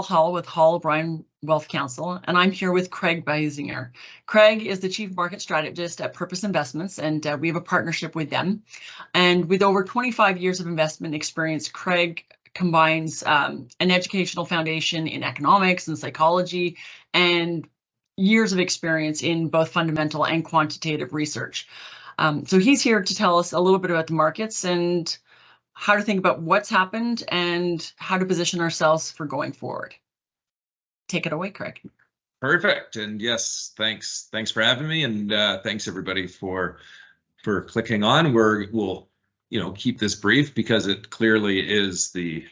Hall with Hall O'Brien Wealth Counsel, and I'm here with Craig Basinger. Craig is the Chief Market Strategist at Purpose Investments, and we have a partnership with them. And with over 25 years of investment experience, Craig combines an educational foundation in economics and psychology and years of experience in both fundamental and quantitative research. So he's here to tell us a little bit about the markets and how to think about what's happened and how to position ourselves for going forward. Take it away, Craig. Perfect. And yes, thanks for having me, and thanks everybody for clicking on. We'll keep this brief because it clearly is the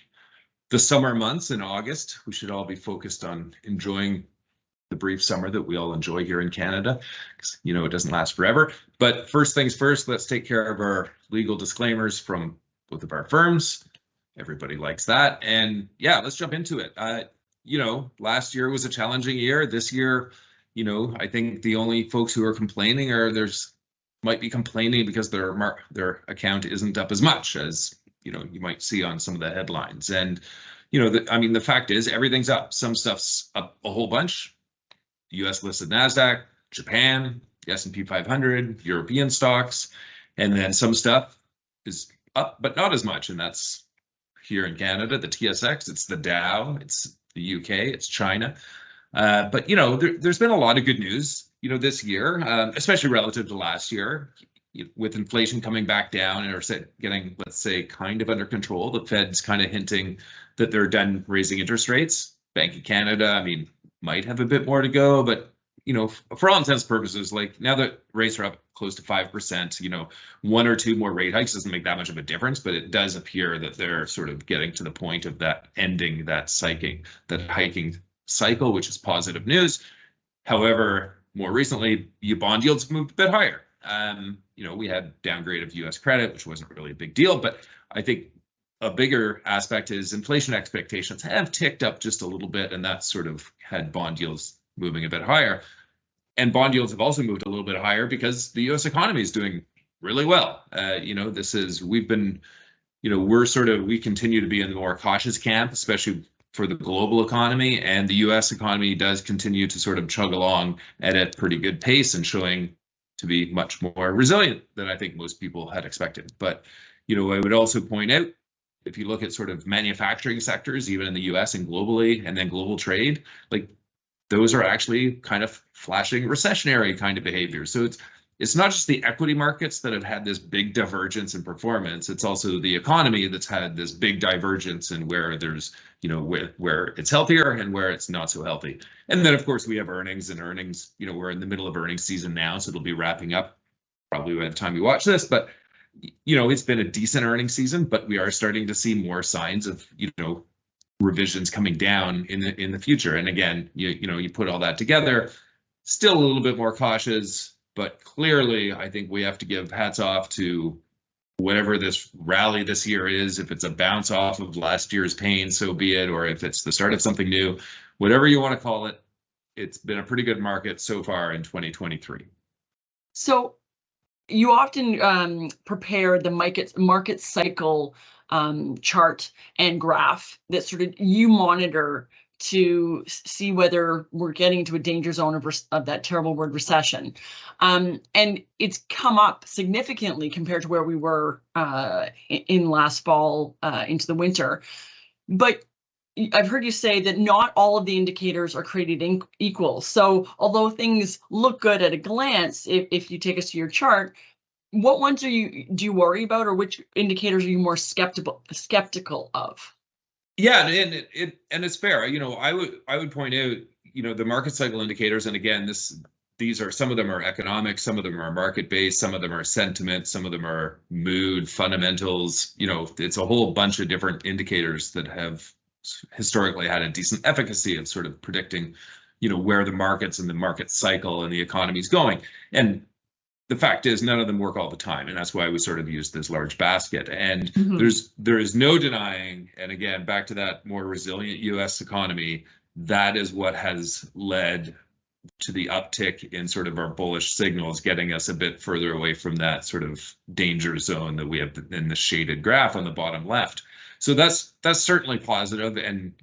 summer months in August. We should all be focused on enjoying the brief summer that we all enjoy here in Canada, because it doesn't last forever. But first things first, let's take care of our legal disclaimers from both of our firms. Everybody likes that. And yeah, let's jump into it. Last year was a challenging year. This year, I think the only folks who are complaining might be complaining because their account isn't up as much as you might see on some of the headlines. And the fact is everything's up. Some stuff's up a whole bunch. US listed NASDAQ, Japan, the S&P 500, European stocks, and then some stuff is up, but not as much. And that's here in Canada, the TSX, it's the Dow, it's the UK, it's China. But there's been a lot of good news, this year, especially relative to last year, with inflation coming back down or getting, let's say, kind of under control. The Fed's kind of hinting that they're done raising interest rates. Bank of Canada, might have a bit more to go, but for all intents and purposes, like now that rates are up close to 5%, one or two more rate hikes doesn't make that much of a difference, but it does appear that they're sort of getting to the point of that ending that hiking cycle, which is positive news. However, more recently, bond yields moved a bit higher. We had downgrade of US credit, which wasn't really a big deal, but I think a bigger aspect is inflation expectations have ticked up just a little bit, and that sort of had bond yields moving a bit higher. And bond yields have also moved a little bit higher because the US economy is doing really well. We continue to be in the more cautious camp, especially for the global economy, and the US economy does continue to sort of chug along at a pretty good pace and showing to be much more resilient than I think most people had expected. But, I would also point out, if you look at sort of manufacturing sectors, even in the US and globally, and then global trade, like those are actually kind of flashing recessionary kind of behavior. So it's not just the equity markets that have had this big divergence in performance. It's also the economy that's had this big divergence in where there's, where it's healthier and where it's not so healthy. And then, of course, we have earnings, we're in the middle of earnings season now, so it'll be wrapping up probably by the time you watch this. But, it's been a decent earnings season, but we are starting to see more signs of, revisions coming down in the future. And again, you put all that together, still a little bit more cautious, but clearly I think we have to give hats off to whatever this rally this year is. If it's a bounce off of last year's pain, so be it, or if it's the start of something new, whatever you want to call it, it's been a pretty good market so far in 2023. So you often prepare the market cycle chart and graph that sort of you monitor to see whether we're getting to a danger zone of that terrible word recession. And it's come up significantly compared to where we were in last fall into the winter. But I've heard you say that not all of the indicators are created equal. So although things look good at a glance, if you take us to your chart, what ones do you worry about, or which indicators are you more skeptical of? Yeah, and it's fair. I would point out, the market cycle indicators, and again, some of them are economic, some of them are market based, some of them are sentiment, some of them are mood, fundamentals. It's a whole bunch of different indicators that have historically had a decent efficacy of sort of predicting, where the markets and the market cycle and the economy is going. And the fact is, none of them work all the time, and that's why we sort of use this large basket. And there is no denying, and again, back to that more resilient U.S. economy, that is what has led to the uptick in sort of our bullish signals, getting us a bit further away from that sort of danger zone that we have in the shaded graph on the bottom left. So that's certainly positive, and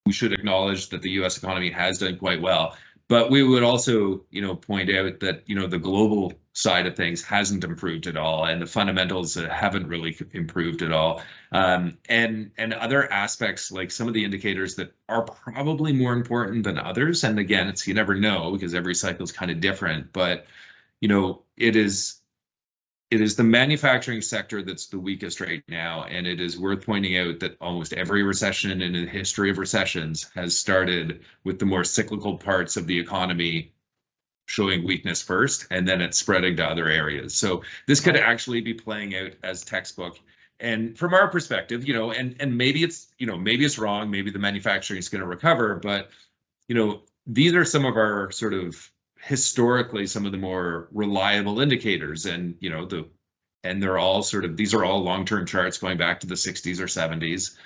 we should acknowledge that the U.S. economy has done quite well. But we would also, point out that, the global side of things hasn't improved at all, and the fundamentals haven't really improved at all. And other aspects, like some of the indicators that are probably more important than others. And again, you never know because every cycle is kind of different. But, it is the manufacturing sector that's the weakest right now, and it is worth pointing out that almost every recession in the history of recessions has started with the more cyclical parts of the economy showing weakness first, and then it's spreading to other areas. So this could actually be playing out as textbook. And from our perspective, and maybe it's wrong, maybe the manufacturing is going to recover, but these are some of our sort of historically some of the more reliable indicators, and they're all these are all long-term charts going back to the 60s or 70s,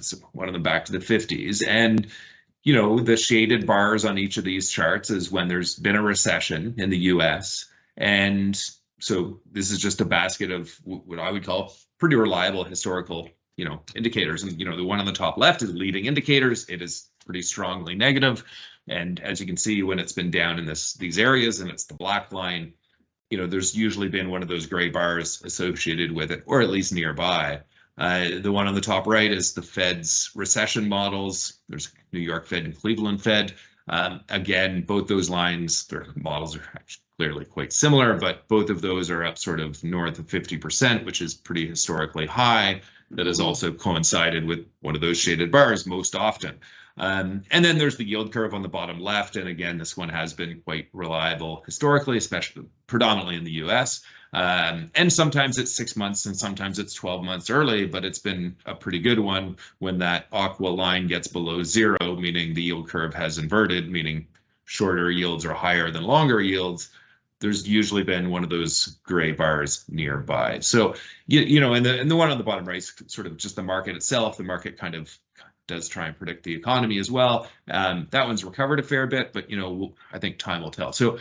so one of them back to the 50s, and the shaded bars on each of these charts is when there's been a recession in the US. And so this is just a basket of what I would call pretty reliable historical indicators, and the one on the top left is leading indicators. It is pretty strongly negative. And as you can see, when it's been down in these areas, and it's the black line, there's usually been one of those gray bars associated with it, or at least nearby. The one on the top right is the Fed's recession models. There's New York Fed and Cleveland Fed. Again, both those lines, their models are actually clearly quite similar, but both of those are up sort of north of 50%, which is pretty historically high. That has also coincided with one of those shaded bars most often. And then there's the yield curve on the bottom left. And again, this one has been quite reliable historically, especially predominantly in the US. And sometimes it's 6 months and sometimes it's 12 months early, but it's been a pretty good one when that aqua line gets below zero, meaning the yield curve has inverted, meaning shorter yields are higher than longer yields. There's usually been one of those gray bars nearby. So, and the one on the bottom right is sort of just the market itself. The market kind of does try and predict the economy as well. That one's recovered a fair bit, but I think time will tell. So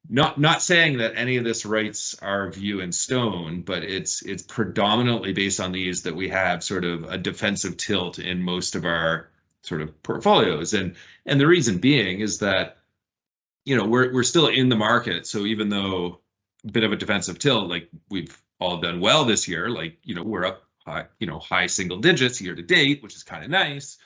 not saying that any of this writes our view in stone, but it's predominantly based on these that we have sort of a defensive tilt in most of our sort of portfolios. And the reason being is that we're still in the market. So even though a bit of a defensive tilt, like we've all done well this year, like we're up high single digits year to date, which is kind of nice.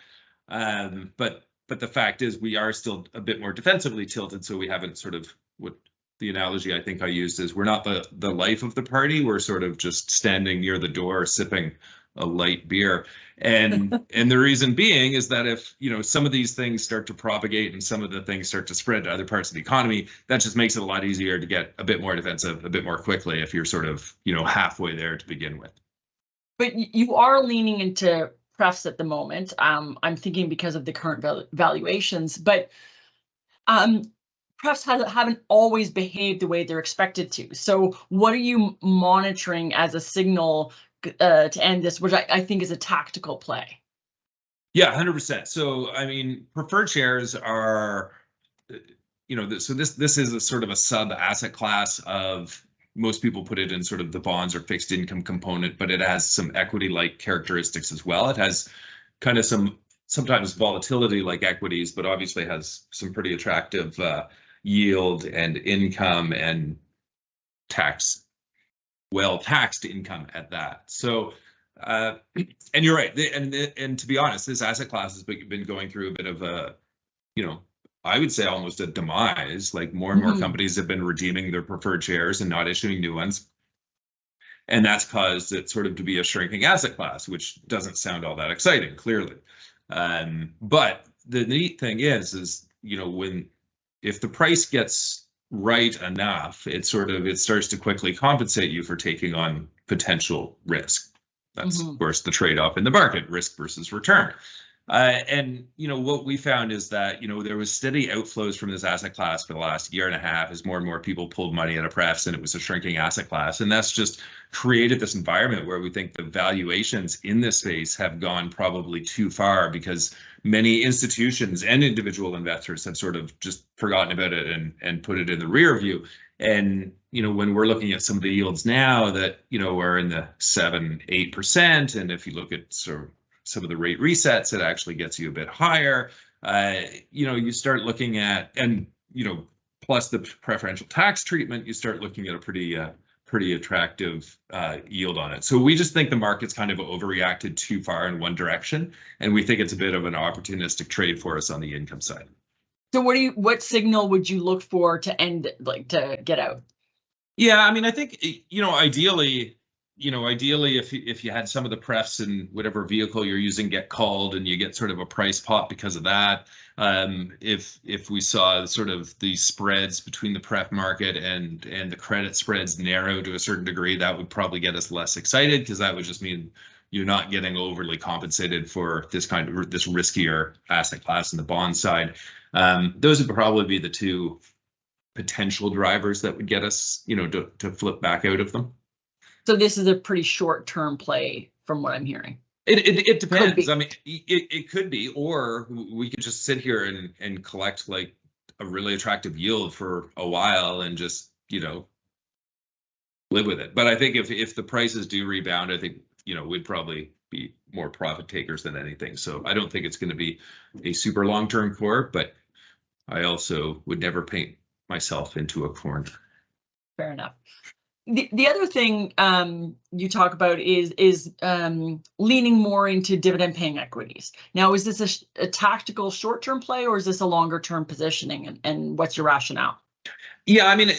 But the fact is we are still a bit more defensively tilted. So we haven't sort of, what the analogy I think I used is, we're not the life of the party. We're sort of just standing near the door sipping a light beer. And the reason being is that if some of these things start to propagate and some of the things start to spread to other parts of the economy, that just makes it a lot easier to get a bit more defensive a bit more quickly if you're sort of halfway there to begin with. But you are leaning into prefs at the moment. I'm thinking because of the current valuations, but prefs haven't always behaved the way they're expected to. So what are you monitoring as a signal to end this, which I think is a tactical play? Yeah, 100%. So, I mean, preferred shares are, so this is a sort of a sub asset class of, most people put it in sort of the bonds or fixed income component, but it has some equity-like characteristics as well. It has kind of sometimes volatility like equities, but obviously has some pretty attractive yield and income and well-taxed income at that. So, and you're right. And to be honest, this asset class has been going through a bit of a, I would say almost a demise. Like more and more companies have been redeeming their preferred shares and not issuing new ones. And that's caused it sort of to be a shrinking asset class, which doesn't sound all that exciting, clearly. But the neat thing is if the price gets right enough, it starts to quickly compensate you for taking on potential risk. That's of course the trade-off in the market, risk versus return. And what we found is that there was steady outflows from this asset class for the last year and a half as more and more people pulled money out of prefs, and it was a shrinking asset class. And that's just created this environment where we think the valuations in this space have gone probably too far, because many institutions and individual investors have sort of just forgotten about it and put it in the rear view. And when we're looking at some of the yields now that are in the 7-8%, and if you look at sort of some of the rate resets, it actually gets you a bit higher. You start looking at, and plus the preferential tax treatment, you start looking at a pretty attractive yield on it. So we just think the market's kind of overreacted too far in one direction, and we think it's a bit of an opportunistic trade for us on the income side. So what signal would you look for to end, like, to get out? Yeah, I mean, I think ideally, if you had some of the prefs in whatever vehicle you're using get called, and you get sort of a price pop because of that. If we saw sort of the spreads between the pref market and the credit spreads narrow to a certain degree, that would probably get us less excited, because that would just mean you're not getting overly compensated for this riskier asset class in the bond side. Those would probably be the two potential drivers that would get us, to flip back out of them. So this is a pretty short-term play from what I'm hearing. It depends. I mean, it could be, or we could just sit here and collect like a really attractive yield for a while and just, live with it. But I think if the prices do rebound, I think, we'd probably be more profit takers than anything. So I don't think it's going to be a super long-term core, but I also would never paint myself into a corner. Fair enough. The other thing you talk about is leaning more into dividend paying equities. Now, is this a tactical short-term play, or is this a longer-term positioning, and what's your rationale? Yeah, I mean,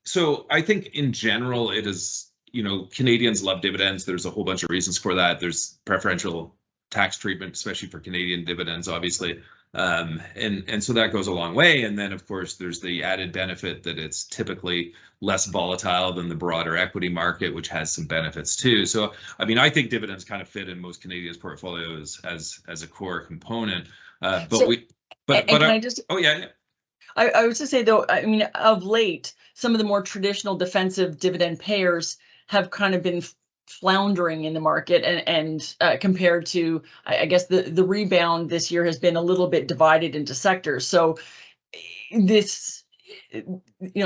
so I think in general it is, Canadians love dividends. There's a whole bunch of reasons for that. There's preferential tax treatment, especially for Canadian dividends, obviously. And so that goes a long way. And then, of course, there's the added benefit that it's typically less volatile than the broader equity market, which has some benefits too. So, I mean, I think dividends kind of fit in most Canadians' portfolios as a core component. I would just say, though, I mean, of late, some of the more traditional defensive dividend payers have kind of been floundering in the market, and compared to, I guess, the rebound this year has been a little bit divided into sectors. So this,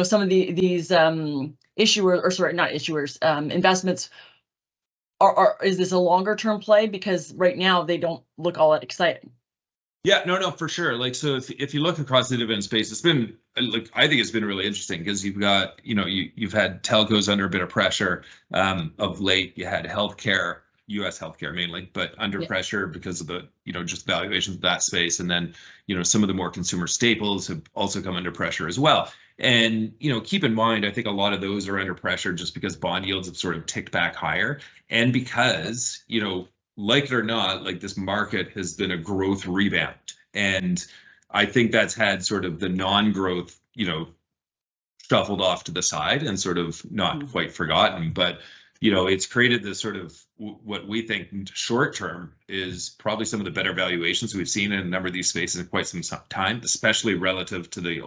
some of these investments is this a longer term play? Because right now they don't look all that exciting. Yeah, no, for sure. Like, so if you look across the dividend space, it's been, like, I think it's been really interesting, because you've got, you've had telcos under a bit of pressure of late. You had healthcare, U.S. healthcare mainly, but under pressure because of the, just valuations of that space. And then, some of the more consumer staples have also come under pressure as well. And, keep in mind, I think a lot of those are under pressure just because bond yields have sort of ticked back higher. And because, like it or not, like, this market has been a growth rebound. And I think that's had sort of the non-growth, shuffled off to the side and sort of not quite forgotten. But, it's created this sort of what we think short term is probably some of the better valuations we've seen in a number of these spaces in quite some time, especially relative to the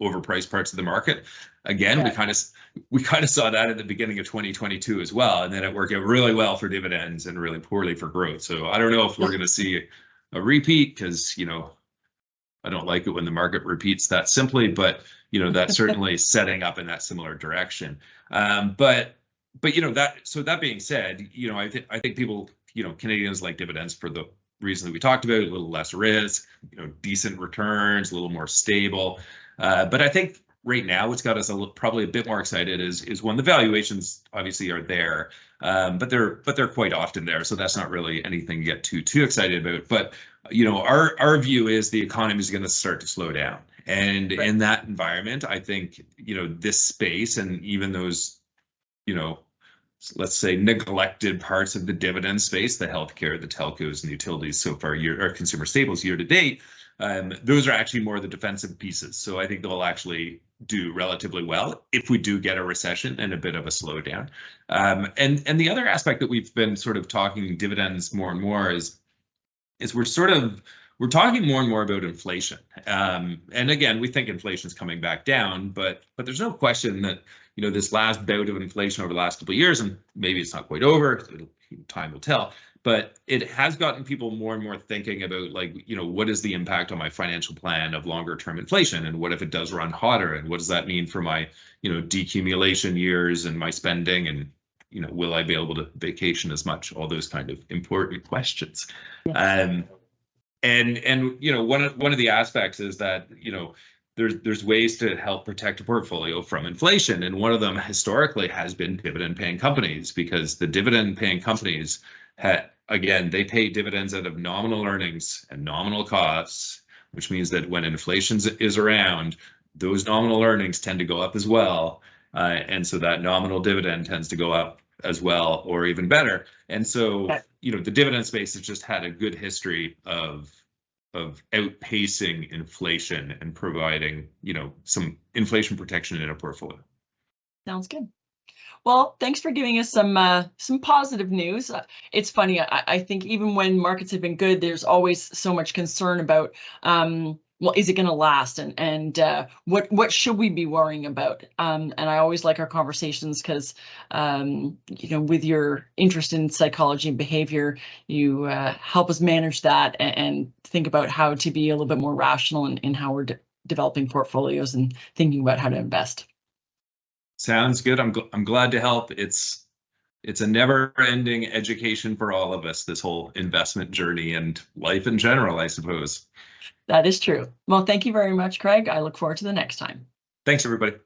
overpriced parts of the market. Again, we kind of saw that at the beginning of 2022 as well, and then it worked out really well for dividends and really poorly for growth. So I don't know if we're going to see a repeat, because I don't like it when the market repeats that simply, but that's certainly setting up in that similar direction. But that being said, I think people, Canadians like dividends for the reason that we talked about: a little less risk, decent returns, a little more stable. But I think right now what's got us probably a bit more excited is when the valuations obviously are there, but they're quite often there. So that's not really anything to get too excited about. But our view is the economy is going to start to slow down, and in that environment, I think this space, and even those let's say neglected parts of the dividend space, the healthcare, the telcos, and the utilities so far, or consumer staples year to date, those are actually more the defensive pieces. So I think they'll actually do relatively well if we do get a recession and a bit of a slowdown. And the other aspect that we've been sort of talking dividends more and more is we're talking more and more about inflation. And again, we think inflation is coming back down, but there's no question that this last bout of inflation over the last couple of years, and maybe it's not quite over, time will tell, but it has gotten people more and more thinking about, like, what is the impact on my financial plan of longer term inflation, and what if it does run hotter, and what does that mean for my decumulation years and my spending, and will I be able to vacation as much? All those kind of important questions. Yes. And one of the aspects is that there's ways to help protect a portfolio from inflation, and one of them historically has been dividend paying companies, because the dividend paying companies again, they pay dividends out of nominal earnings and nominal costs, which means that when inflation is around, those nominal earnings tend to go up as well. And so that nominal dividend tends to go up as well, or even better. And so, the dividend space has just had a good history of outpacing inflation and providing, some inflation protection in a portfolio. Sounds good. Well, thanks for giving us some positive news. It's funny. I think even when markets have been good, there's always so much concern about, well, is it going to last, and what should we be worrying about? And I always like our conversations because, with your interest in psychology and behavior, you help us manage that and think about how to be a little bit more rational in how we're developing portfolios and thinking about how to invest. Sounds good. I'm glad to help. It's a never-ending education for all of us, this whole investment journey and life in general, I suppose. That is true. Well, thank you very much, Craig. I look forward to the next time. Thanks, everybody.